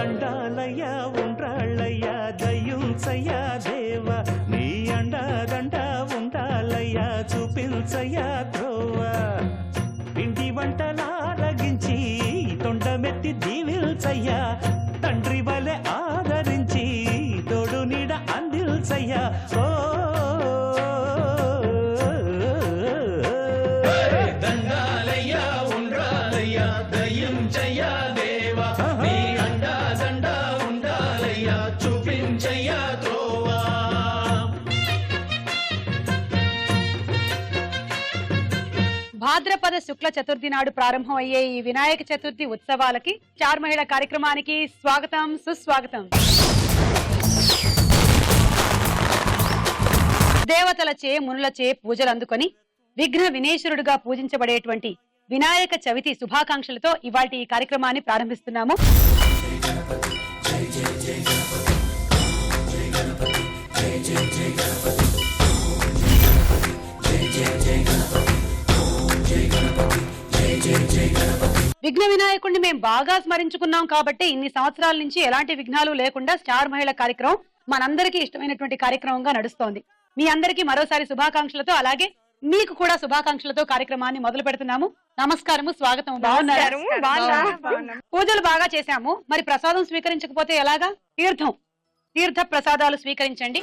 దండాలయ్యా ఉండ్రాళ్ళయ్యా దయ్యుంచయ్యా దేవ నీ అండాదండ ఉండాలయ్యా చూపించయ్యా త్రోవా పిండి వంటలారగించి తొండమెత్తి దీవిల్చయ్యా తండ్రి వలె ఆదరించి తోడు నీడ అందిల్చయ్యా ఓ దండాలయ్యా ఉండ్రాలయ్యా దయ్యుంచయ్యా దేవా నీ అండాదండ ఉండాలయ్యా చూపించయ్యా త్రోవా. భాద్రపద శుక్ల చతుర్థి నాడు ప్రారంభం అయ్యే ఈ వినాయక చతుర్థి ఉత్సవాలకి స్టార్ మహిళ కార్యక్రమానికి స్వాగతం సుస్వాగతం. దేవతలచే మునులచే పూజలు అందుకొని విఘ్న వినేశ్వరుడుగా పూజించబడేటువంటి వినాయక చవితి శుభాకాంక్షలతో ఇవాళ ఈ కార్యక్రమాన్ని ప్రారంభిస్తున్నాము. విఘ్న వినాయకుడిని మేము బాగా స్మరించుకున్నాం కాబట్టి ఇన్ని సంవత్సరాల నుంచి ఎలాంటి విఘ్నాలు లేకుండా స్టార్ మహిళ కార్యక్రమం మనందరికీ ఇష్టమైనటువంటి కార్యక్రమంగా నడుస్తోంది. మీ అందరికీ మరోసారి శుభాకాంక్షలతో అలాగే మీకు కూడా శుభాకాంక్షలతో కార్యక్రమాన్ని మొదలు పెడుతున్నాము. నమస్కారము, స్వాగతం. బాగున్నారు? పూజలు బాగా చేశాము, మరి ప్రసాదం స్వీకరించకపోతే ఎలాగా? తీర్థ ప్రసాదాలు స్వీకరించండి.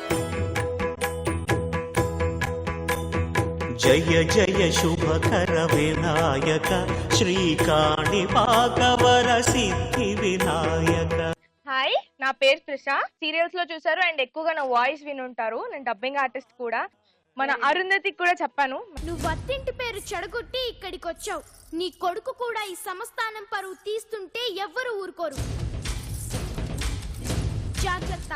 జయ జయ శుభకర వినాయక శ్రీకాణిపాకవర సిద్ధి వినాయక. హాయ్, నా పేరు త్రిష. సీరియల్స్ లో చూసారు అండ్ ఎక్కువగా నా వాయిస్ వినుంటారు. నేను డబ్బింగ్ ఆర్టిస్ట్ కూడా. మన అరుంధతికి కూడా చెప్పాను. నువ్వు అత్తింటి పేరు చెడగొట్టి ఇక్కడికి వచ్చావు. నీ కొడుకు కూడా ఈ సంస్థానం పరువు తీస్తుంటే ఎవ్వరు ఊరుకోరు. జాగ్రత్త.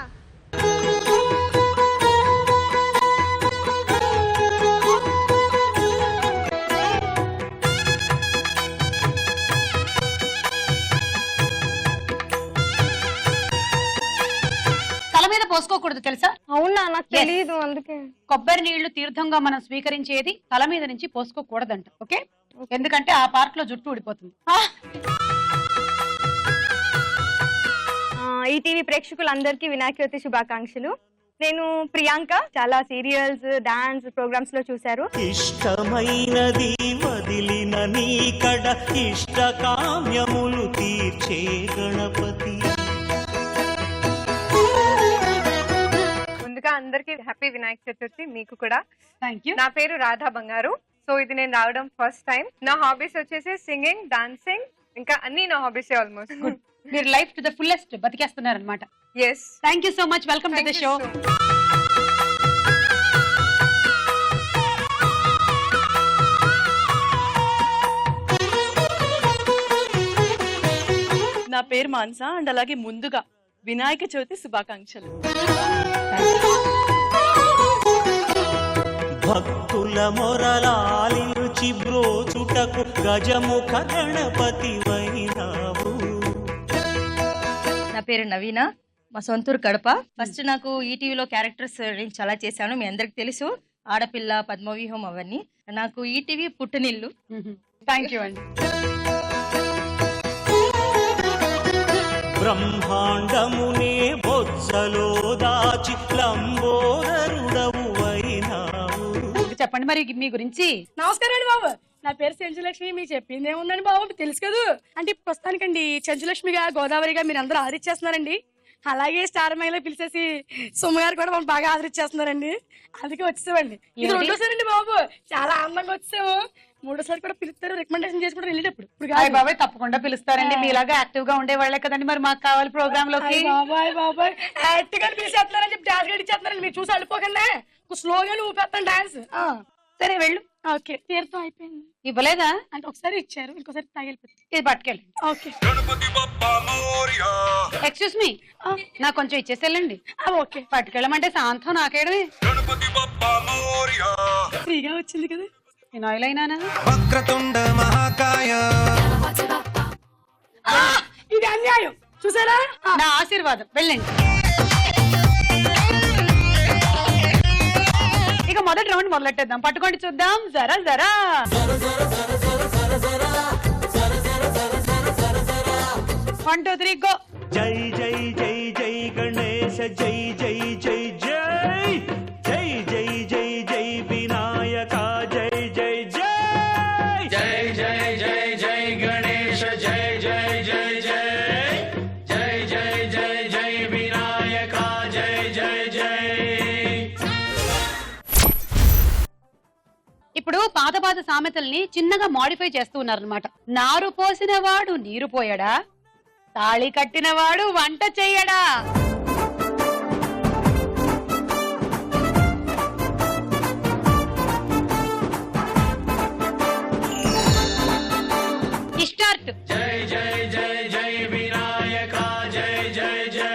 తల మీద పోసుకోకూడదు తెలుసా? అవునా? నాకు తెలియదు. అందుకే కొబ్బరి నీళ్లు తీర్థంగా మనం స్వీకరించేది తల మీద నుంచి పోసుకోకూడదంట. ఓకే? ఎందుకంటే ఆ పార్ట్ లో జుట్టు ఊడిపోతుంది. ఈటీవీ ప్రేక్షకులందరికీ వినాయక చవితి శుభాకాంక్షలు. నేను ప్రియాంక. చాలా సీరియల్స్, డాన్స్ ప్రోగ్రామ్స్ లో చూశారు. ఇష్టమైనది వదిలిన నీకడ ఇష్ట కామ్యములు తీర్చే గణపతి. ముందుగా అందరికి హ్యాపీ వినాయక చతుర్థి. మీకు కూడా. Thank you. నా పేరు రాధా బంగారు. సో ఇది నేను రావడం ఫస్ట్ టైం. నా హాబీస్ వచ్చేసి సింగింగ్, డాన్సింగ్, ఇంకా అన్ని నా హాబీస్ ఆల్మోస్ట్. మీరు లైఫ్ టు ద ఫుల్లెస్ట్ బతికేస్తున్నారు అనమాట. Yes. Thank you so much. Welcome to the show. నా పేరు మాన్సా అండ్ అలాగే ముందుగా వినాయక చవితి శుభాకాంక్షలు. భక్తుల మొరలాలించి బ్రోచుటకు గజముఖ గణపతి వైనావు. నా పేరు నవీన. మా సొంతూరు కడప. ఫస్ట్ నాకు ఈటీవీలో క్యారెక్టర్స్ నేను చాలా చేశాను. మీ అందరికి తెలుసు, ఆడపిల్ల, పద్మవ్యూహం, అవన్నీ. నాకు ఈటీవీ పుట్టినిల్లు. థ్యాంక్ యూ అండి. బ్రహ్మాండమునే బొత్సలో దాచి లంబోదరుడవు వైనావు. చెప్పండి మరి మీ గురించి. నమస్కారం అండి బాబు. నా పేరు చెంచులక్ష్మి. మీకు చెప్పింది ఏముందండి బాబు, తెలుసు కదా. అంటే ప్రస్తుతానికండి చెంచులక్ష్మిగా, గోదావరిగా మీరు అందరూ ఆదరించేస్తున్నారండి. అలాగే స్టార్ మహిళ పిలిచేసి సొమ్మగారు కూడా మనం బాగా ఆదరించేస్తున్నారండి. అందుకే వచ్చేసామండి. ఇది రెండోసారండి బాబు. చాలా ఆనందంగా వచ్చాము. మూడోసారి కూడా పిలుస్తారు, రికమెండేషన్ చేసుకుంటారు వెళ్ళేటప్పుడు. బాబాయ్ తప్పకుండా పిలుస్తారండి. మీలాగా యాక్టివ్ గా ఉండే వాళ్ళే కదండి మరి మాకు కావాలి ప్రోగ్రామ్ లోకి. బాబాయ్ యాక్టివ్ గా పిలిచేస్తున్నారని చెప్పి డాన్స్ గడి ఇచ్చేస్తున్నారండి. మీరు చూసి అల్లిపోకండి, స్లోగా ఊపేస్తాను డాన్స్. సరే వెళ్ళు. ఓకే, తీర్థం అయిపోయింది. ఇవ్వలేదా? అంటే ఒకసారి ఇచ్చారు, ఇంకోసారి తగిలిపోతుంది. ఇది పట్టుకెళ్ళి. ఓకే. ఎక్స్క్యూజ్ మీ, నాకు కొంచెం ఇచ్చేసి వెళ్ళండి. ఓకే. పట్టుకెళ్ళమంటే సాంతం నాకేడమే. ఫ్రీగా వచ్చింది కదా. ఫినాయిల్ అయినా వక్రతుండ మహాకాయ. ఇది అన్యాయం చూసారా? నా ఆశీర్వాదం. వెళ్ళండి. ఇక మొదటి రౌండ్ మొదలెట్టేద్దాం. పట్టుకోండి చూద్దాం. జరా జరా 1 2 3 గో. జై జై జై జై గణేశ జై జై జై జై జై జై జై జై వినాయక జై జై జై జై జై జై జై గణేశ జై జై జై జై జై జై జై జై వినాయక జై జై జై. ఇప్పుడు పాత పాత సామెతల్ని చిన్నగా మాడిఫై చేస్తూ ఉన్నారనమాట. నారు పోసిన వాడు నీరు పోయడా, తాళి కట్టిన వాడు వంట చెయ్యడా. స్టార్ట్. జై జై జై జై వినాయక జై జై జై.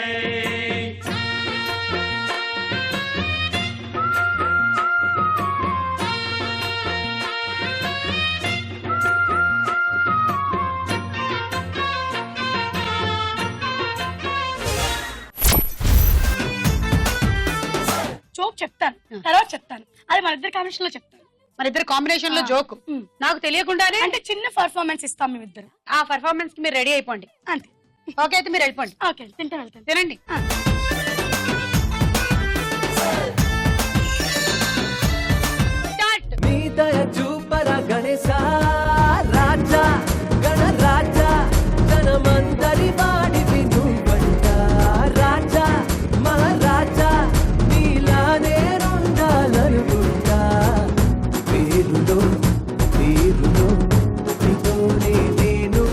జోక్ చెప్తాను, తర్వాత చెప్తాను. అది మన ఇద్దరు కాంబినేషన్ లో చెప్తాను. మన ఇద్దరు కాంబినేషన్ లో జోక్ నాకు తెలియకుండానే అంటే చిన్న పర్ఫార్మెన్స్ ఇస్తాం మేమిద్దరు. ఆ పర్ఫార్మెన్స్ కి మీరు రెడీ అయిపోండి. అంతే. ఓకే అయితే మీరు వెళ్ళిపోండి. ఓకే తింటా వెళ్తాను. తినండి. స్టార్ట్. నీ దయ చూపర గణేశ రాజా గణరాజా ధనమందరి వాడివి నువ్వంట రాజా మహారాజా నీలా నేనుండాలనుకుంటా పేరులో పేరులో నీతోనే నేను.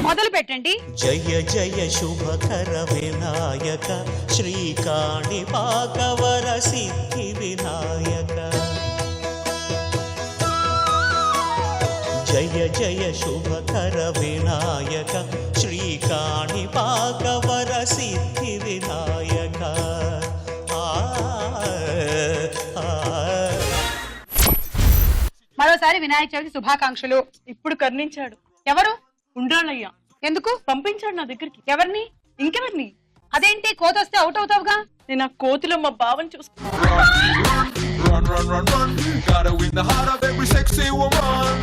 మొదలు పెట్టండి. జయ జయ శుభకర వినాయక శ్రీకాణిపాకవర సిద్ధి వినాయక జయ జయ శుభకర వినాయక శ్రీకాణిపాకవర సిద్ధి వినాయక. మరోసారి వినాయక చవితి శుభాకాంక్షలు. ఇప్పుడు కర్ణించాడు. ఎవరు? ఉండ్రాళ్ళయ్యా ఎందుకు పంపించాడు నా దగ్గరికి. ఎవరిని? ఇంకెవరిని? అదేంటి కోత వస్తే అవుట్ అవుతావుగా. నేను ఆ కోతిలో మా బావని చూసుకున్నా. Run, run, run, run. Gotta win the heart of every sexy woman.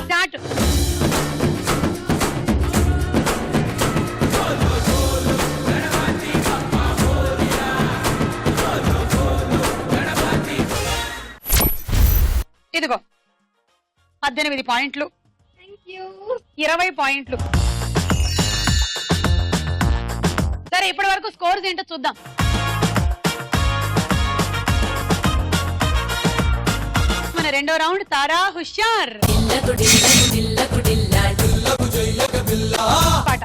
Start. ఇదిగో 18 పాయింట్లు, 20 పాయింట్లు. సరే ఇప్పటి వరకు స్కోర్స్ ఏంటో చూద్దాం. మన రెండో రౌండ్ తారా హుషార్ పాట.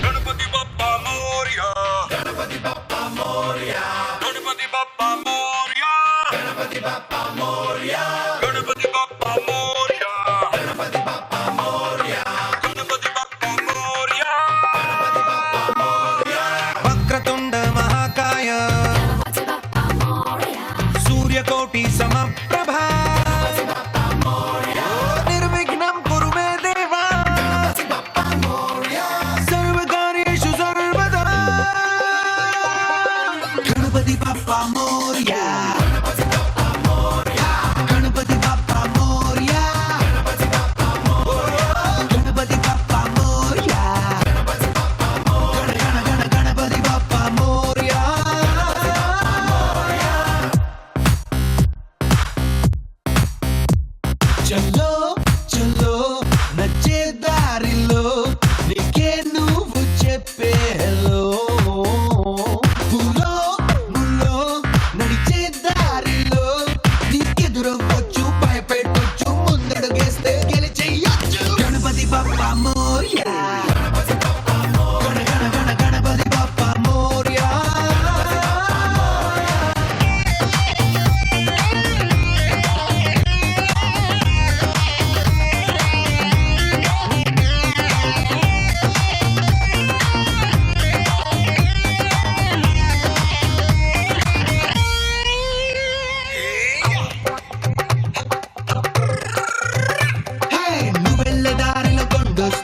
Ganapati Bappa Moria. Ganapati Bappa Moria. Ganapati Bappa Moria. Ganapati Bappa Moria. Ganapati Bappa Moria. Ganapati Bappa Moria. Ganapati Bappa Moria. Ganapati Bappa Moria. Vakratunda మహాకాయ సూర్యకోటి సమప్రభా నిర్విఘ్నం కురు మే దేవా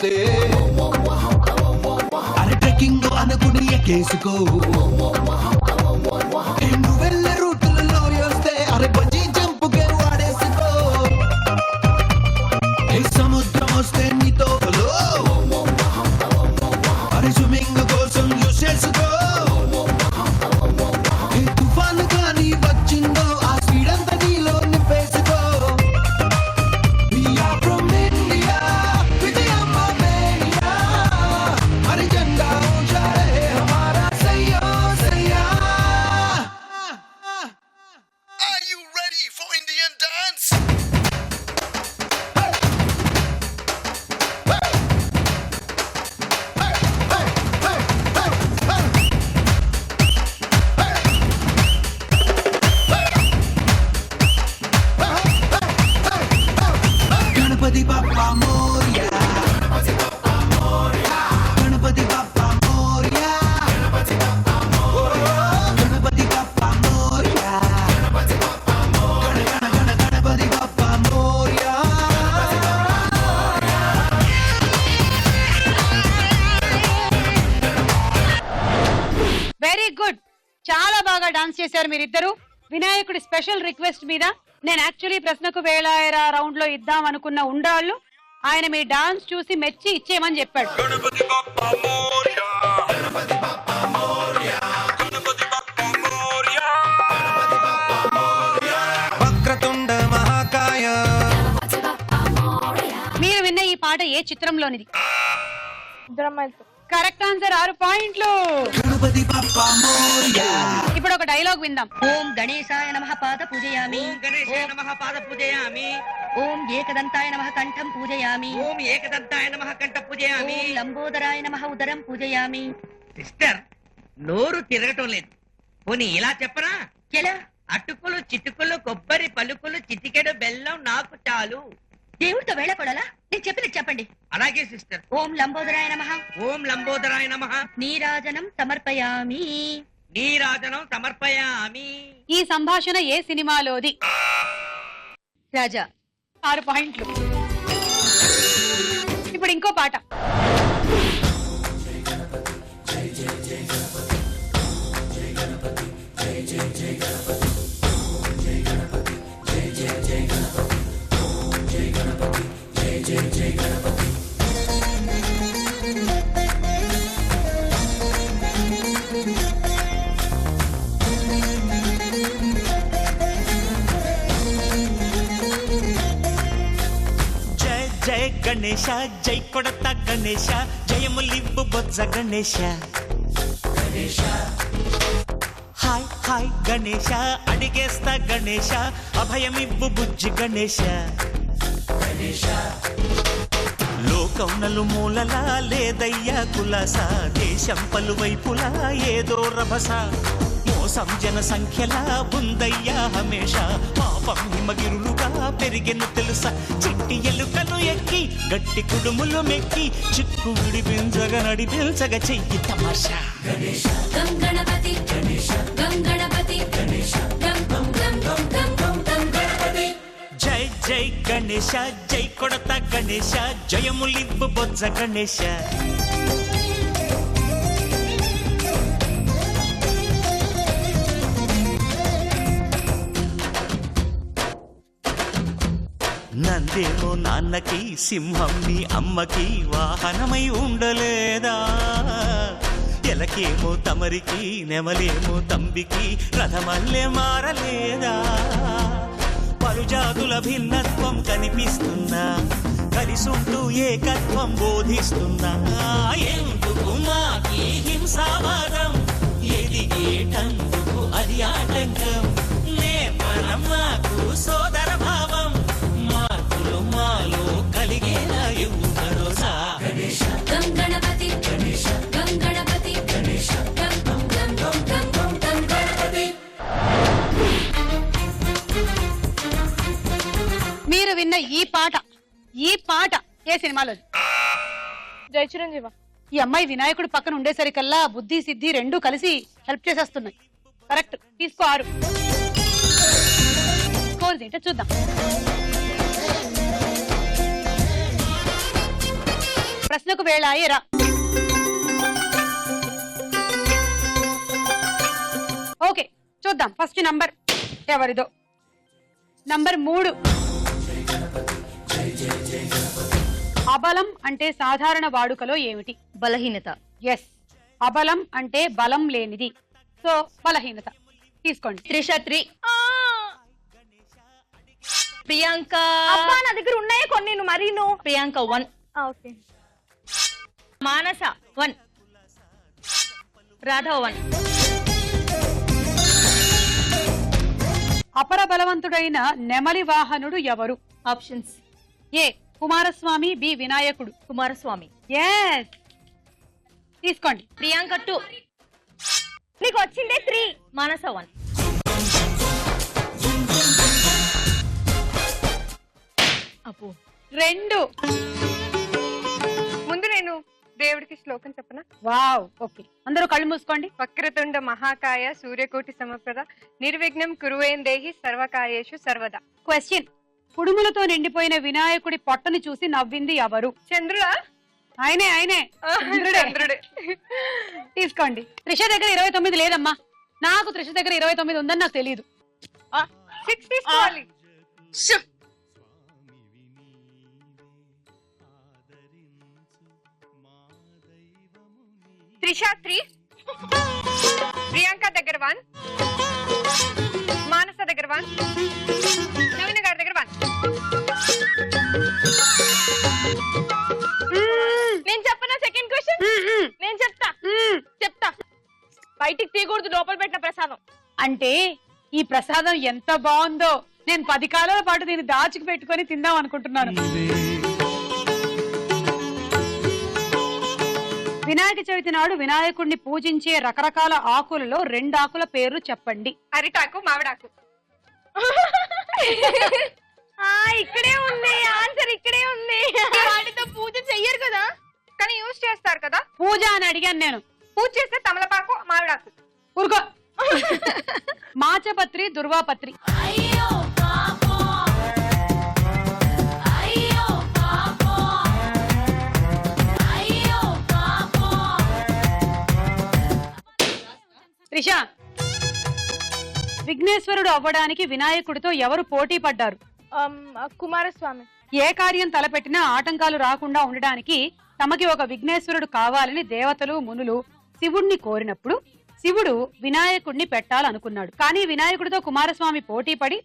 వస్తే అరే ట్రెక్కింగ్ అనుకుని ఎక్కేసుకో నువ్వు వెళ్ళే రూట్లలో వస్తే అరే బంజీ జంప్ గే వాడేసుకో ఏ సముద్రం వస్తే నీతో అరే స్విమ్మింగ్ కోసం యూస్ చేసుకో ఏ తుఫాను కానీ వచ్చిందో ఆ స్పీడ్ అంతా నీలో నింపేసుకో We are from India, Vijayamma mania అరే జెండా ఊంచా రే హమారా సయ్యో సయ్యా Are you ready for Indian dance? Ganapati బప్పా మోరియా గణపతి బప్పా మోరియా గణపతి బప్పా మోరియా గణపతి బప్పా మోరియా వెరీ గుడ్, చాలా బాగా డాన్స్ చేశారు మీరిద్దరు. వినాయకుడి స్పెషల్ రిక్వెస్ట్ మీద నేను యాక్చువల్లీ ప్రశ్నకు వేళాయరా రౌండ్ లో ఇద్దాం అనుకున్న ఉండ్రాళ్ళు ఆయన మీ డాన్స్ చూసి మెచ్చి ఇచ్చేయమని చెప్పాడు. గణపతి బప్పా మోరియా గణపతి బప్పా మోరియా గణపతి బప్పా మోరియా గణపతి బప్పా మోరియా వక్రతుండ మహాకాయ. మీరు విన్న ఈ పాట ఏ చిత్రంలోనిది? ఇద్దరమ్మాయిలతో. కరెక్ట్ ఆన్సర్, 6 పాయింట్లు. గణపతి బప్పా మోరియా. ఇప్పుడు ఒక డైలాగ్ విందాం. ఓం గణేశాయ నమః పాద పూజయామి. ఓం గణేశాయ నమః పాద పూజయామి. ఓం ఏకదంతాయ నమః కంఠం పూజయామి. ఓం ఏకదంతాయ నమః కంఠ పూజయామి. ఓం లంబోదరాయ నమః ఉదరం పూజయామి. సిస్టర్, నోరు తిరగటం లేదు. పోనీ ఇలా చెప్పరా? ఎలా? అటుకులు చిటుకులు కొబ్బరి పలుకులు చిటికెడు బెల్లం నాకు చాలు. దేవుడితో వేళపడాలా? నేను చెప్పినట్టు చెప్పండి. అలాగే సిస్టర్. ఓం లంబోదరాయ నమః. ఓం లంబోదరాయ నమః. నీరాజనం సమర్పయామి. నీరాజనం సమర్పయామి. ఈ సంభాషణ ఏ సినిమాలోది? రాజా. 6 పాయింట్లు. ఇప్పుడు ఇంకో పాట. జయ జయ గణేశ జై కొడత గణేశ జయములివ్వు బొజ్జ గణేశ హాయ్ హాయ్ గణేశ అడిగేస్తా గణేశ అభయమివ్వు బుజ్జి గణేశ లోకం నలుమూలలా లేదయ్యా కులాస దేశం పలువైపులా ఏదో రభస మోసం జన సంఖ్యలా ఉందయ్యా హమేష పాపం హిమగిరులుగా పెరిగెను తెలుసా చిట్టి ఎలుకను ఎక్కి గట్టి కుడుములు మెక్కి చిక్కు విడిపించగా నడిపించగా చెయ్యి తమాషా గణపతి గణపతి జై జై గణేశ జై కొడత గణేశ జయములివ్వు బొజ్జ గణేశ నందేమో నాన్నకి సింహం నీ అమ్మకి వాహనమై ఉండలేదా ఎలకేమో తమరికి నెమలేమో తంబికి రథమల్లే మారలేదా పలుజాతుల భిన్నత్వం కనిపిస్తున్నా కలిసుంటూ ఏకత్వం బోధిస్తున్నా ఎందుకు మాకి హింసావాదం ఎదిగేటందుకు అది ఆటంకం నేపథ్యం మాకు సోదర భావం మార్పులు మాలో కలిగేలా ఇవ్వు భరోసా గణపతి గణపతి గణపతి. మీరు విన్న ఈ పాట ఏ సినిమాలో? జై చిరంజీవ. ఈ అమ్మాయి వినాయకుడు పక్కన ఉండేసరికల్లా బుద్ధి సిద్ధి రెండు కలిసి హెల్ప్ చేసేస్తున్నాయి. కరెక్ట్, తీసుకో 6. స్కోర్ ఏంటో చూద్దాం. వద్దకు వేళాయరా. ఓకే చూద్దాం ఫస్ట్ నంబర్ ఎవరిదో. నంబర్ 3. అబలం అంటే సాధారణ వాడుకలో ఏమిటి? బలహీనత. ఎస్, అబలం అంటే బలం లేనిది, సో బలహీనత. తీసుకోండి. త్రిష 3. ప్రియాంక. అబ్బా నా దగ్గర ఉన్నాయే కొన్ని, నువ్వు మరి నువ్వు. ప్రియాంక 1. ఓకే. మానస 1. రాధా 1. అపర బలవంతుడైన నెమలి వాహనుడు ఎవరు? ఆప్షన్స్. ఏ కుమారస్వామి, బి వినాయకుడు. కుమారస్వామి. ఎస్, తీసుకోండి. ప్రియాంక 2. నీకు వచ్చిందే 3. మానస 1. అప్పు 2. ముందు నేను దేవుడికి శ్లోకం చెప్పనా? Wow, okay. అందరూ కళ్ళు మూసుకోండి. వక్రతుండ మహాకాయ సూర్యకోటి సమప్రద నిర్విఘ్నం కురువేం దేహి సర్వకార్యేషు సర్వదా. క్వశ్చన్: కుడుములతో నిండిపోయిన వినాయకుడి పొట్టని చూసి నవ్వింది ఎవరు? చంద్రుడా? ఆయనే చంద్రుడే. తీసుకోండి. త్రిష దగ్గర 29 లేదమ్మా. నాకు త్రిష దగ్గర 29 ఉందని నాకు తెలియదు. 6 తీసుకోవాలి. త్రిష 3, ప్రియాంక దగ్గర 1, మానస దగ్గర 1, నవీన గారి దగ్గర 1. నేను చెప్పనా సెకండ్ క్వశ్చన్? నేను చెప్తా. బయటికి తీయకూడదు, లోపల పెట్టిన ప్రసాదం. అంటే ఈ ప్రసాదం ఎంత బాగుందో, నేను 10 కాలాల పాటు దీన్ని దాచికి పెట్టుకొని తిందాం అనుకుంటున్నాను. వినాయక చవితి నాడు వినాయకుడిని పూజించే రకరకాల ఆకులలో 2 ఆకుల పేర్లు చెప్పండి. అరిటాకు, మామిడాకు. ఇక్కడే ఉంది ఆన్సర్, ఇక్కడే ఉంది. వాటితో పూజ చెయ్యరు కదా, కానీ యూజ్ చేస్తారు కదా. పూజ అని అడిగాను నేను. పూజ చేస్తే తమలపాకు, మామిడాకు. ఊరుకో. మాచపత్రి, దుర్వాపత్రి. త్రిష, విఘ్నేశ్వరుడు అవ్వడానికి వినాయకుడితో ఎవరు పోటీ పడ్డారు? కుమారస్వామి. ఏ కార్యం తలపెట్టినా ఆటంకాలు రాకుండా ఉండడానికి తమకి ఒక విఘ్నేశ్వరుడు కావాలని దేవతలు, మునులు శివుణ్ణి కోరినప్పుడు శివుడు వినాయకుడిని పెట్టాలనుకున్నాడు. కానీ వినాయకుడితో కుమారస్వామి పోటీ పడి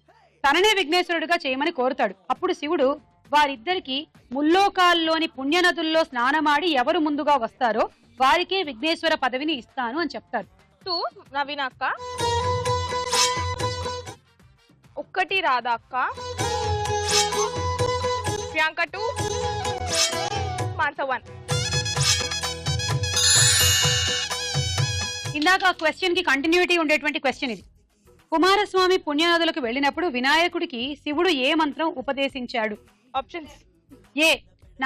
తననే విఘ్నేశ్వరుడిగా చేయమని కోరుతాడు. అప్పుడు శివుడు వారిద్దరికి ముల్లోకాల్లోని పుణ్యనదుల్లో స్నానమాడి ఎవరు ముందుగా వస్తారో వారికే విఘ్నేశ్వర పదవిని ఇస్తాను అని చెప్తారు. 2 నవీన అక్క, 1 రాధా అక్క, ప్రియాంక 2, మానస 1. ఇందాక క్వశ్చన్ కి కంటిన్యూటీ ఉండేటువంటి క్వశ్చన్ ఇది. కుమారస్వామి పుణ్యనదులకు వెళ్ళినప్పుడు వినాయకుడికి శివుడు ఏ మంత్రం ఉపదేశించాడు? ఆప్షన్స్. ఏ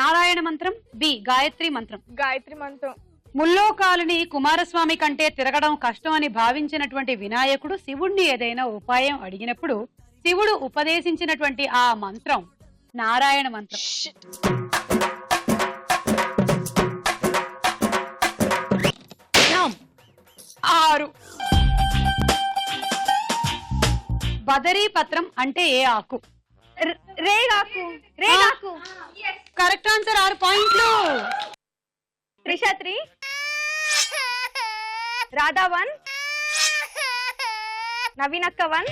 నారాయణ మంత్రం, బి గాయత్రి మంత్రం. గాయత్రి మంత్రం. ముల్లోకాలని కుమారస్వామి కంటే తిరగడం కష్టం అని భావించినటువంటి వినాయకుడు శివుణ్ణి ఏదైనా ఉపాయం అడిగినప్పుడు శివుడు ఉపదేశించినటువంటి ఆ మంత్రం నారాయణ మంత్రం. 6. బదరీ పత్రం అంటే ఏ ఆకు? రేగాకు. Correct answer. 6 పాయింట్లు. త్రిష 3, రాధా 1, నవీన్ అక్క 1,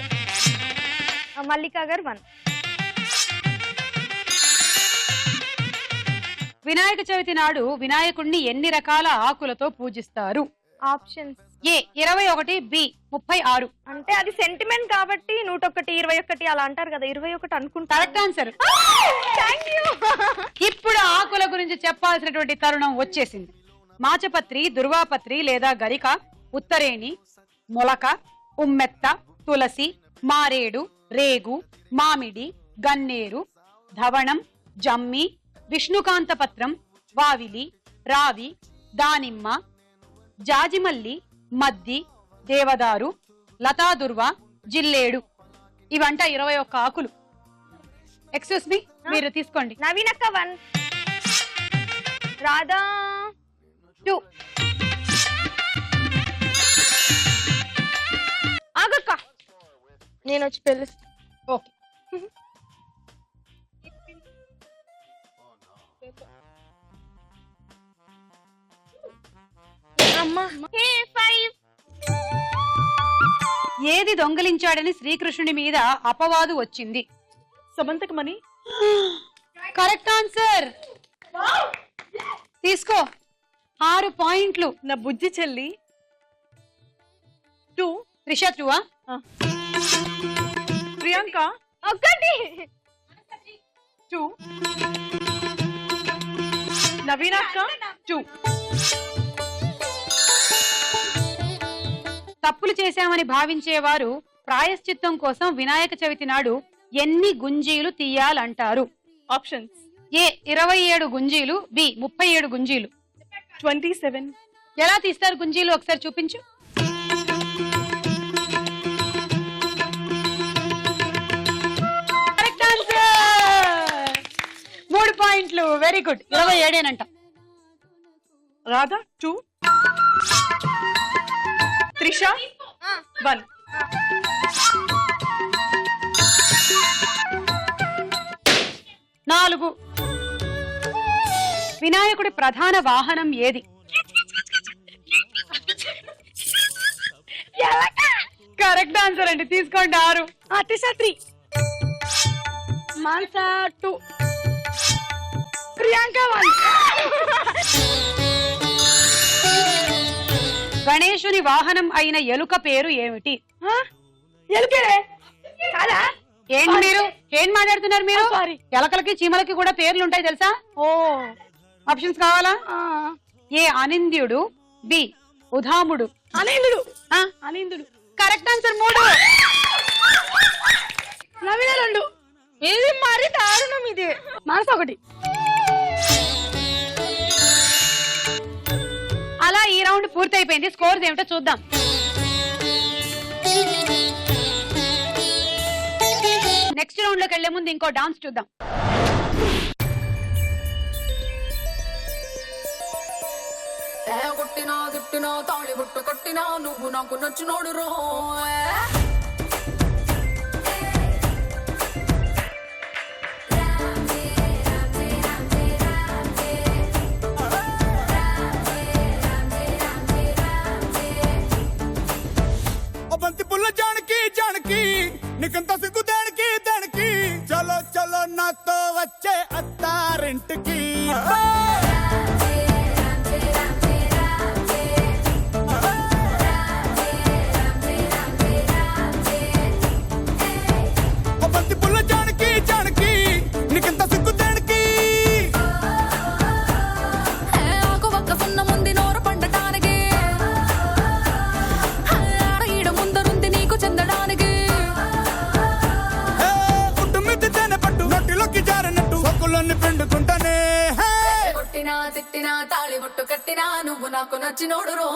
మల్లికా గారు 1. వినాయక చవితి నాడు వినాయకుడిని ఎన్ని రకాల ఆకులతో పూజిస్తారు? ఆప్షన్స్. ఏ 21, బి 36. అంటే అది సెంటిమెంట్ కాబట్టి 101, 21 అలా అంటారు కదా. 21 అనుకుంటా. Correct answer. ఇప్పుడు ఆకుల గురించి చెప్పాల్సినటువంటి తరుణం వచ్చేసింది. మాచపత్రి, దుర్వాపత్రి లేదా గరిక, ఉత్తరేణి, మొలక, ఉమ్మెత్త, తులసి, మారేడు, రేగు, మామిడి, గన్నేరు, ధవణం, జమ్మి, విష్ణుకాంత పత్రం, వావిలి, రావి, దానిమ్మ, జాజిమల్లి, మద్ది, దేవదారు, లతాదుర్వ, జిల్లేడు. ఇవంట 21 ఆకులు. ఎక్స్క్యూజ్ మీ, మీరు తీసుకోండి. నవీన్ అక్క 1. రాధా 2. ఆగక్క నేను వచ్చి పిలుస్తా. ఓకే. అమ్మా 5. ఏది దొంగిలించాడని శ్రీకృష్ణుడి మీద అపవాదు వచ్చింది? సమంతకమణి. Correct answer. తీసుకో 6 పాయింట్లు. నా బుజ్జి చెల్లి 2. త్రిష 2. ప్రియాంక 1. 2. నవీనక్క 2. తప్పులు చేశామని భావించేవారు ప్రాయశ్చిత్తం కోసం వినాయక చవితి నాడు ఎన్ని గుంజీలు తీయాలంటారు? ఆప్షన్స్: ఏ 27 గుంజీలు, బి 37 గుంజీలు. 27. ఎలా తీస్తారు గుంజీలు ఒకసారి చూపించు. Correct answer. 3 పాయింట్లు. Very good. 27 రాధా 2. త్రిష 1. నాలుగు. వినాయకుడి ప్రధాన వాహనం ఏది? కరెక్ట్ ఆన్సర్ అండి. తీసుకోండి 6. త్రిష 3. మాన్సా 2. ప్రియాంక 1. గణేశుని వాహనం అయిన ఎలుక పేరు ఏమిటి? ఎలుకే కాదా? ఏంటి మీరు ఏం మాట్లాడుతున్నారు మీరు? సారీ. ఎలకలకి చీమలకి కూడా పేర్లు ఉంటాయి తెలుసా? ఓ ఆప్షన్స్ కావాలా? ఏ అనింద్యుడు, బి ఉధాముడు. అనిందుడు. అనిందుడు కరెక్ట్ ఆన్సర్. 3. నవీన 2. ఇది మరి దారుణం. ఇది మానస 1. అలా ఈ రౌండ్ పూర్తయిపోయింది. స్కోర్స్ ఏమిటో చూద్దాం. నెక్స్ట్ రౌండ్ లోకి వెళ్లే ముందు ఇంకో డాన్స్ చూద్దాం. కొట్టినా తిట్టినా తాళి బుట్టు కట్టినా నువ్వు నాకు నచ్చినోడు రో. బంతి పుల్ల జానకి జానకి నీకంత సిగ్గు దానికి దానికి చలో చలో నాతో వచ్చే అత్తారింటికి. బంతి పుల్ల జానకి జానకి నీకంత సిగ్గు దానికి. ఆకు ఒక్క సున్న ముందు నోరు పండటానికి ఈడ ముందరుంది నీకు చెందడానికి. కుటుంబిద్ది తేనె పట్టు నోటిలోకి జారినట్టు సొక్కులన్నీ పిండుకుంటానే. కొట్టినా తిట్టినా తాళి బొట్టు కట్టినా నువ్వు నాకు నచ్చినోడు రో.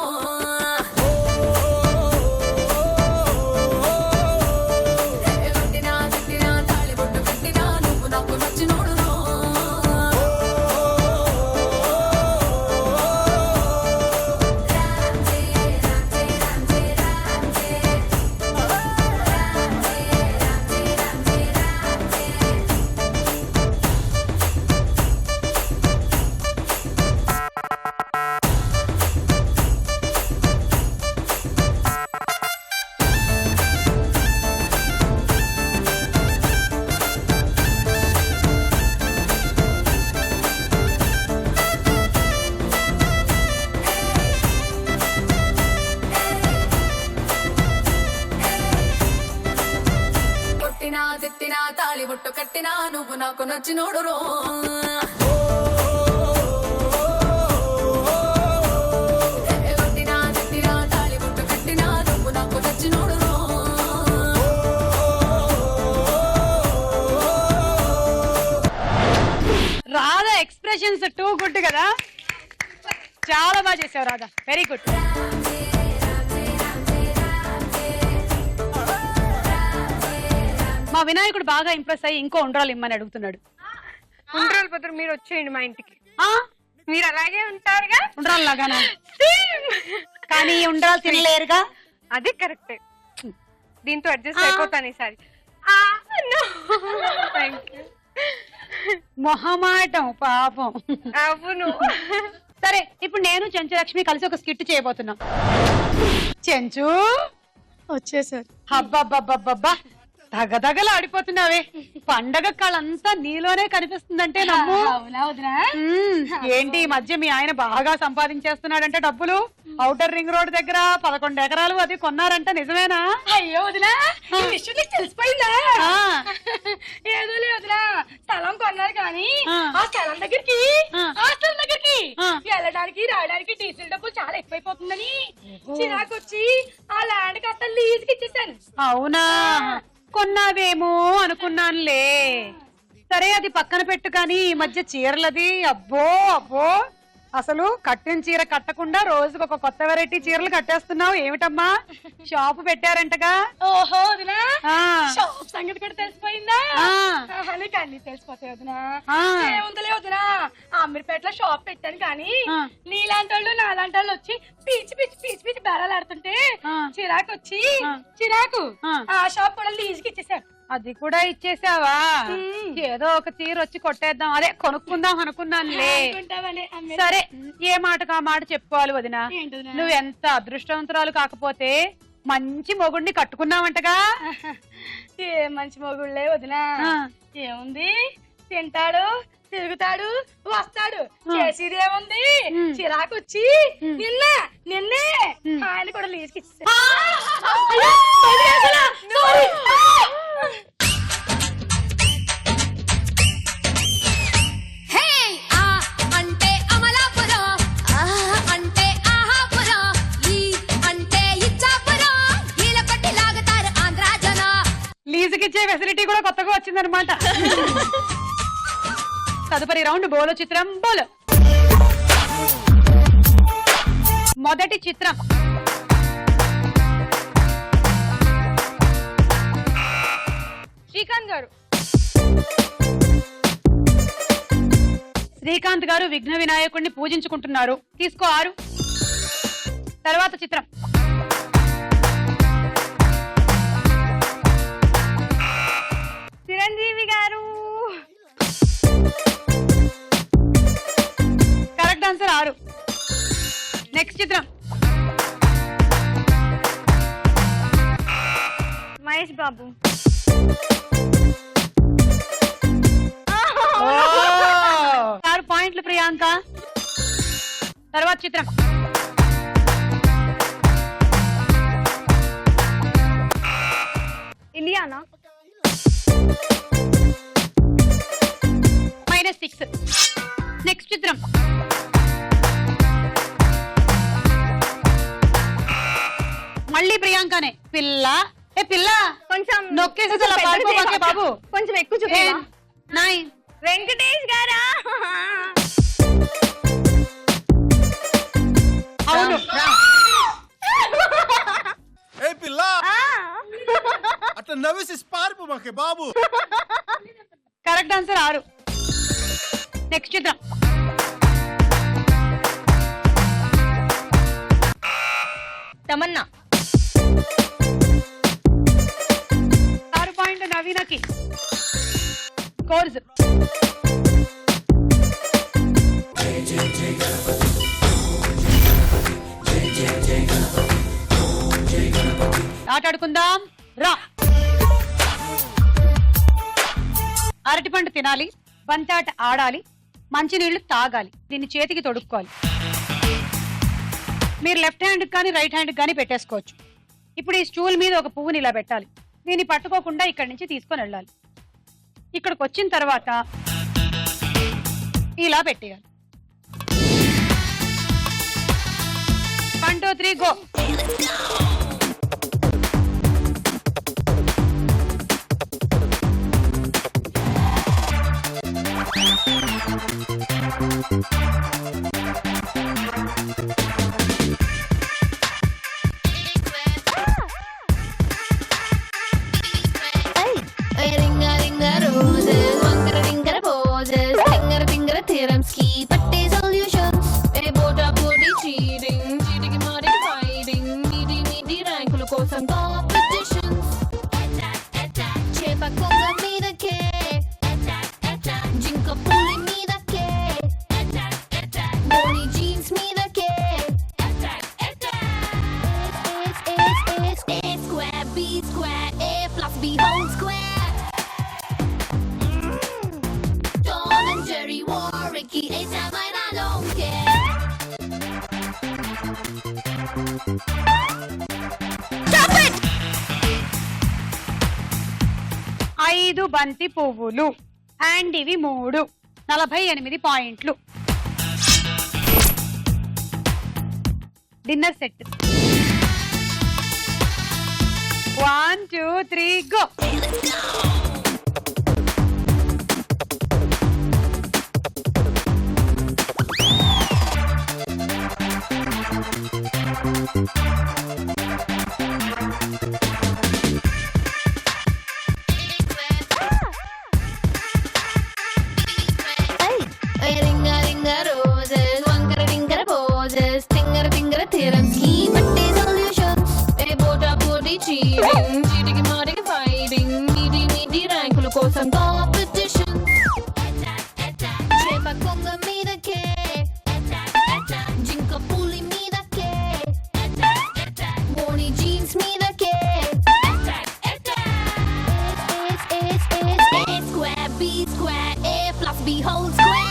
కొట్టినా తిట్టినా తాళి బొట్టు కట్టినా నువ్వు నాకు నచ్చినోడు రో. కొట్టినా తిట్టినా తాళి బొట్టు కట్టినా నువ్వు నాకు నచ్చినోడు రో. కొట్టినా తిట్టినా తాళి బొట్టు కట్టినా నువ్వు నాకు నచ్చినోడు రో. రాధా ఎక్స్ప్రెషన్స్ 2 గుడ్ కదా. చాలా బాగా చేసావు రాధా. Very good. మా వినాయకుడు బాగా ఇంప్రెస్ అయ్యి ఇంకో ఉండ్రాలు ఇమ్మని అడుగుతున్నాడు. ఉండ్రాలు పత్రం మీరు వచ్చేయండి మా ఇంటికి. మీరు అలాగే ఉంటారుగా. ఉండ్రాల్లాగానా? కానీ ఉండ్రాలు తినలేరుగా. అదే కరెక్ట్. దీంతో అడ్జస్ట్ అయిపోతాను ఈసారి. మొహమాటం పాపం. అవును. సరే ఇప్పుడు నేను చెంచు లక్ష్మి కలిసి ఒక స్కిట్ చేయబోతున్నాం. చెంచు వచ్చేసారు. హబ్బబ్బబ్బబ్బబ్బా దగదగలు ఆడిపోతున్నావే. పండగ కళంతా నీలోనే కనిపిస్తుందంటే నమ్ము. ఏంటి ఈ మధ్య మీ ఆయన బాగా సంపాదించేస్తున్నాడంటే డబ్బులు. ఔటర్ రింగ్ రోడ్ దగ్గర 11 ఎకరాలు అది కొన్నారంట, నిజమేనా? అయ్యో వదినా, ఈ విషయం నీకు తెలిసిపోయిందా? ఏదో వదినా, స్థలం కొన్నారు కానీ ఆ స్థలం దగ్గరికి వెళ్ళడానికి రావడానికి డీజిల్ డబ్బులు చాలా ఎక్కువైపోతుందని చిరాకు వచ్చి ఆ ల్యాండ్ కట్ట లీజుకి ఇచ్చేసాను. అవునా, కొన్నావేమో అనుకున్నానులే. సరే అది పక్కన పెట్టు, కానీ ఈ మధ్య చీరలది అబ్బో అబ్బో, అసలు కట్టిన చీర కట్టకుండా రోజుకు ఒక కొత్త వెరైటీ చీరలు కట్టేస్తున్నావు. ఏమిటమ్మా, షాపు పెట్టారంటగా? ఓహో వదినా, షాప్ సంగతి కూడా తెలిసిపోయిందా? నీకు అన్ని తెలిసిపోతాయి వదినా. ఏముందలే వదినా, అమీర్పేటలో షాప్ పెట్టాను కానీ నీలాంటి వాళ్ళు నాలాంటి వాళ్ళు వచ్చి పీచి పీచి పీచి పీచి బేరాలు ఆడుతుంటే చిరాకు వచ్చి ఆ షాప్ కూడా లీజుకి ఇచ్చేసారు. అది కూడా ఇచ్చేసావా? ఏదో ఒక చీర వచ్చి కొట్టేద్దాం, అదే కొనుక్కుందాం అనుకున్నానులే. సరే ఏ మాటకు ఆ మాట చెప్పుకోవాలి వదినా. నువ్వెంత అదృష్టవంతురాలు కాకపోతే మంచి మొగుడిని కట్టుకున్నావంటగా. ఏ మంచి మొగుళ్ళే వదినా, ఏముంది, తింటాడు తిరుగుతాడు వస్తాడు, చేసేది ఏముంది. చిరాకు వచ్చి నిన్నే ఆయన కూడా లీజుకి ఇచ్చేసాడు. అంటే అమలాపురం, అంటే ఆహాపురం, ఈ అంటే ఇచ్చాపురం, ఈల పట్టి లాగుతారు ఆంధ్రా జన. లీజుకిచ్చే ఫెసిలిటీ కూడా కొత్తగా వచ్చిందనమాట. తదుపరి రౌండ్ బోలో చిత్రం బోలో. మొదటి చిత్రం శ్రీకాంత్ గారు. శ్రీకాంత్ గారు విఘ్న వినాయకుడిని పూజించుకుంటున్నారు. తీసుకో 6. తర్వాత చిత్రం చిరంజీవి గారు. Correct answer 6. నెక్స్ట్ చిత్రం మహేష్ బాబు. 6 పాయింట్లు ప్రియాంక. తర్వాత చిత్రం ఇలియానా. -6. నెక్స్ట్ చిత్రం మళ్ళీ ప్రియాంకనే. పిల్ల ఏ పిల్ల, కొంచెం నొక్కేసి బాబు, కొంచెం ఎక్కువ చూపేవా? 9. వెంకటేష్ గారా. అవును. ఏ పిల్ల, అట్లా నవ్వేసి పారిపో మాకే బాబు. Correct answer 6. నెక్స్ట్ చిత్రం తమన్నా. 6 పాయింట్ నవీనకి. కోర్స్ ఆటాడుకుందాం రా. అరటిపండు తినాలి, బంతాట ఆడాలి, మంచినీళ్లు తాగాలి, దీన్ని చేతికి తొడుక్కోవాలి. మీరు లెఫ్ట్ హ్యాండ్ కానీ రైట్ హ్యాండ్ కానీ పెట్టేసుకోవచ్చు. ఇప్పుడు ఈ స్టూల్ మీద ఒక పువ్వుని ఇలా పెట్టాలి. దీన్ని పట్టుకోకుండా ఇక్కడి నుంచి తీసుకొని వెళ్ళాలి. ఇక్కడికి వచ్చిన తర్వాత ఇలా పెట్టేయాలి. 1 2 3 గో. రింగ రింగ రోజెస్, వంకర రింగర పోజెస్, ఫింగర్ ఫింగర్ థియరమ్స్ కి పట్టే సొల్యూషన్. ఐదు బంతి పువ్వులు అండ్ ఇవి 3 48 పాయింట్లు. Dinner set 1 2 3 go. Ringa ringa roses, wankara tinkara poses, tingara tingara theorems ki batte solutions. A bota body cheating, cheating marking fighting, meaty meaty rankulu kosam competition. Chepa konga mida ke, jinka puli mida ke, Moni jeans mida ke. A square, B square, A plus B whole square.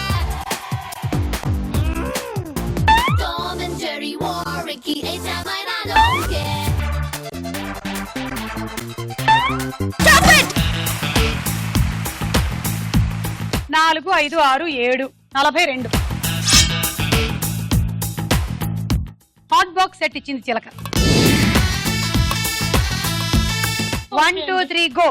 Tom and Jerry, Warwicky, A-Time, I don't care. Stop it! 4 5 6 7 42. Hot box set ఇచ్చింది చిలక. 1 2 3 go.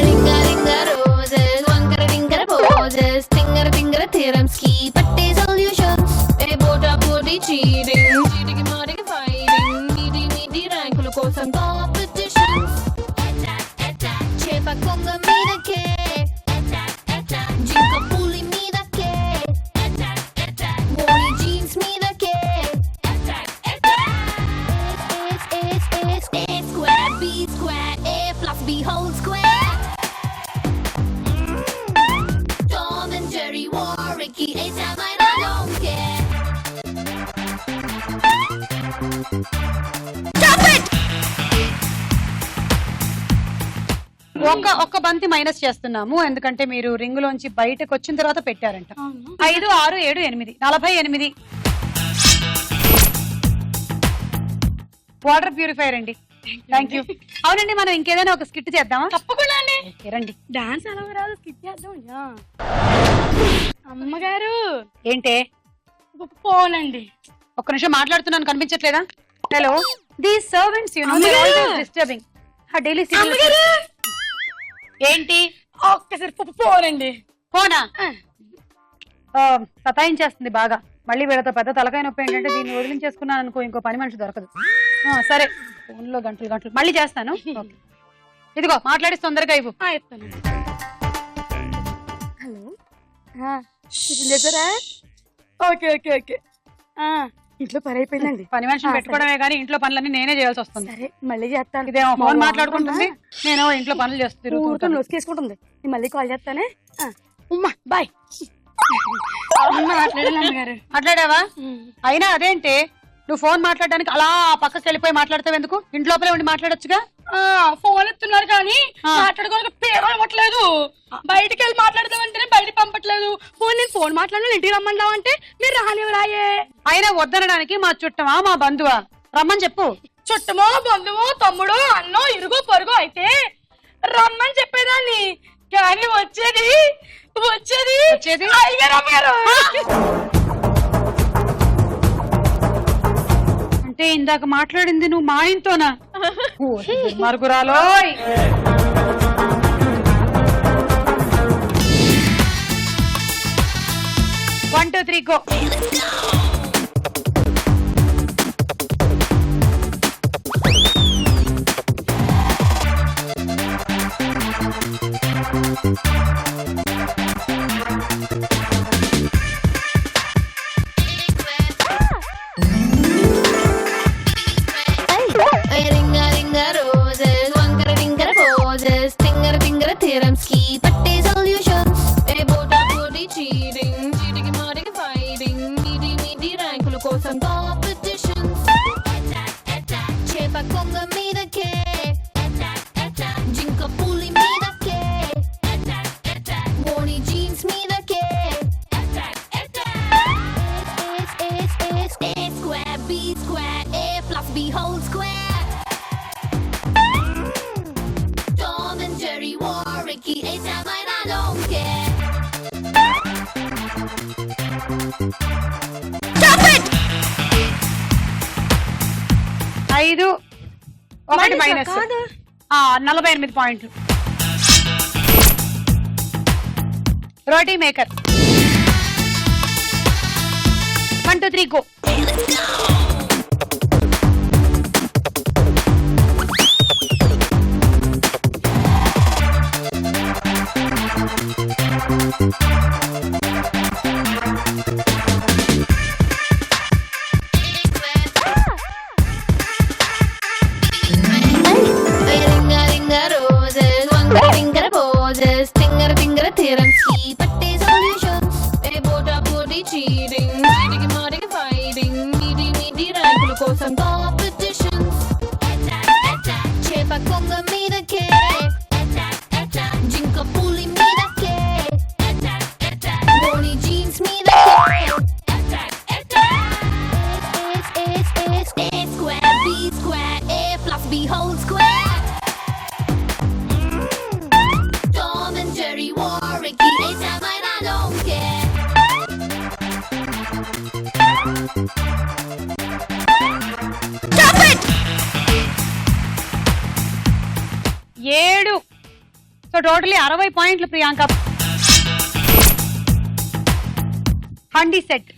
Ringa ringa roses, wankara tinkara poses, tingara tingara theorems ki batte solutions. A bota body cheating, cheating marking fighting, meaty meaty rankulu kosam competitions. Chepa konga mida ke, jinka puli mida ke, Moni jeans mida ke. A square, B square, A plus B whole square. Tom and Jerry, Warwicky, A-Time, I don't care. Stop it! ఒక్క బంతి minus చేస్తున్నాము ఎందుకంటే మీరు ring లోంచి బయటకు వచ్చిన తర్వాత పెట్టారంట. 5 6 7 8 48. వాటర్ ప్యూరిఫైయర్ అండి. Thank you. అవునండి, మనం ఇంకేదైనా ఒక స్కిట్ చేద్దామా? తప్పకుండా అండి. రండి. డాన్స్ అలా రాదు, స్కిట్ చేద్దాం. అమ్మగారు ఏంటే పోనండి. ఒక్క నిమిషం మాట్లాడుతున్నాను, కనిపించట్లేదా? Hello, the servants you know they always disturbing. ఆ డైలీ ఏంటి? ఒక్కసారి పోనండి. ఫోనా? సతాయించేస్తుంది బాగా. మళ్ళీ వీళ్ళతో పెద్ద తలకాయ నొప్పి ఏంటంటే దీన్ని వదిలించేసుకున్నాను అనుకో, ఇంకో పని మనిషి దొరకదు. సరే, ఫోన్ లో గంటలు మళ్ళీ చేస్తాను. ఇదిగో మాట్లాడి తొందరగా ఇవ్వు. హలో, చేసారా? Okay okay okay. ఇంట్లో పని అయిపోయిందండి. పని మనిషిని పెట్టుకోవడమే కానీ ఇంట్లో పనులన్నీ నేనే చేయాల్సి వస్తుంది. సరే, మళ్ళీ చేస్తాను. ఇదేమో ఫోన్ మాట్లాడుకుంటుంది, నేను ఇంట్లో పనులు చేస్తాను. నొసుకేసుకుంటుంది. నేను మళ్ళీ కాల్ చేస్తానే. ఉమ్మా బాయ్. మాట్లాడావా? అయినా అదేంటే నువ్వు ఫోన్ మాట్లాడడానికి అలా పక్కకి వెళ్ళిపోయి మాట్లాడతావు ఎందుకు? ఇంట్లోపలే ఉండి మాట్లాడొచ్చుగా. ఫోన్ ఎత్తున్నారు కానీ మాట్లాడుకోవడానికి పేరు ఇవ్వట్లేదు. బయటికి వెళ్ళి మాట్లాడదామంటేనే బయట పంపట్లేదు. నేను ఫోన్ మాట్లాడిన ఇంటికి రమ్మన్నావు అంటే మీరు రానివరాయే. అయినా వద్దనడానికి మా చుట్టమా మా బంధువా? రమ్మని చెప్పు. చుట్టమో బంధువో తమ్ముడు అన్నో ఇరుగో పొరుగో అయితే రమ్మని చెప్పేదాన్ని, కానీ వచ్చేది అయ్యగారు అమ్మగారు. అంటే ఇందాక మాట్లాడింది నువ్వు మా ఇంతోనా? మరుగురాలో 1 2 3 go. Ringa ringa roses, wankara tinkara poses, tingara tingara theorems ki batte solutions. A bota body cheating, cheating ఐదు, ఒకటి Minus మైనస్. కాదా? 48 పాయింట్లు. Roti maker. 1 2 3 go. Ringa ringa roses, wanga ringa poses, tinga tinga theorems ki patte solutions. A bota body cheating, cheating marking fighting, meaty rankulu kosam competitions. Chepa konga meeda ke, jinka puli meeda ke, boni jeans meeda ke. A square, B square, A plus B whole square. Tom and Jerry war, Ricky, anytime I don't care. Stop it! 7. So totally 60 పాయింట్లు Priyanka. Handi set.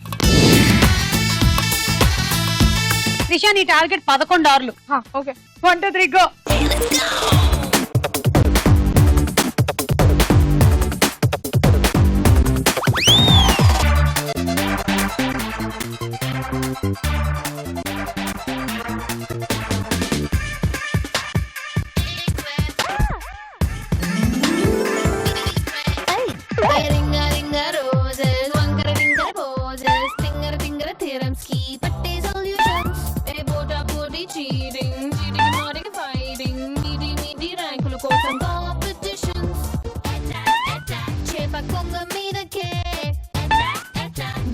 Trisha నీ target 11 ఆర్లు. Okay 1 2 3 go. Ringa ringa roses, wanga ringa poses, tinga tinga theorems ki patte solutions. A bota body cheating, cheating marking fighting, meaty rankulu kosam competitions. Chepa konga meeda ke,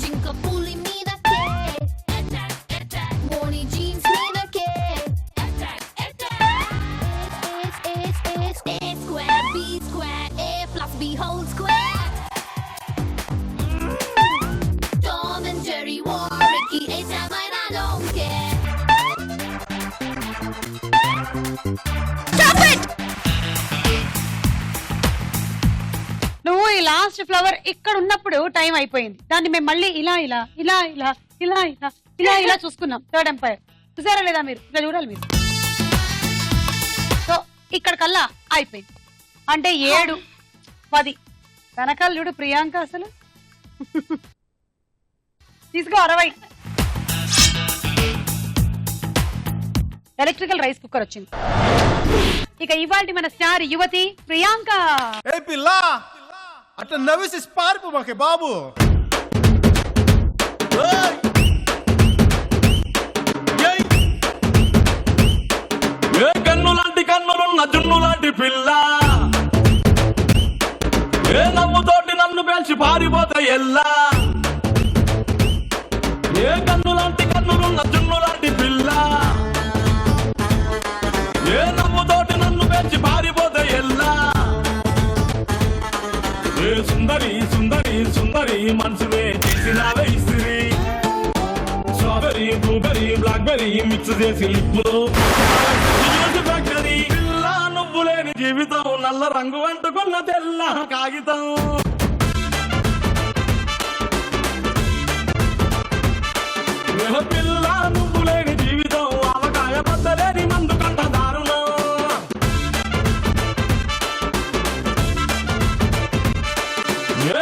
jinka puli meeda ke, boni jeans meeda ke. A square, B square, A plus B whole square. Tom and Jerry war, Ricky, anytime I don't care. Stop it! నువ్వు ఈ last flower ఇక్కడ ఉన్నప్పుడు time అయిపోయింది. దాన్ని మేము మళ్ళీ ఇలా ఇలా ఇలా ఇలా ఇలా ఇలా ఇలా ఇలా చూసుకున్నాం. థర్డ్ ఎంపైర్ చూసారా లేదా మీరు? ఇలా చూడాలి మీరు. సో ఇక్కడ కల్లా అయిపోయింది. అంటే 7 10 వెనకాల చూడు ప్రియాంక అసలు. తీసుకో 60. ఎలక్ట్రికల్ రైస్ కుక్కర్ వచ్చింది. ఇక ఇవాల్టి మన స్టార్ యువతి ప్రియాంక. ఏ పిల్ల అట్లా నవ్వేసి పారిపో మాకే బాబు. ఏ కన్ను లాంటి కన్నులున్న జున్ను లాంటి పిల్ల, ఏ నవ్వుతోటి నన్ను పేల్చి పారిపోతే ఎల్లా. ఏ కన్ను లాంటి కన్నులున్న జున్ను లాంటి పిల్ల, ఏ నవ్వుతోటి నన్ను పేల్చి పారిపోతే ఎల్లా. ఏ సుందరి సుందరి సుందరి మనసునే చేసినావే ఇస్త్రీ. స్ట్రాబెరీ బ్లూబెరీ బ్లాక్బెరీ మిక్స్ చేసి లిప్పులు ఫ్యాక్టరీ. పిల్ల నువ్వు లేని జీవితం నల్ల రంగు అంటుకున్న తెల్ల కాగితం. పిల్ల నువ్వు లేని జీవితం అవకాయ బద్దలేని మందు కంట దారుణం. ఏ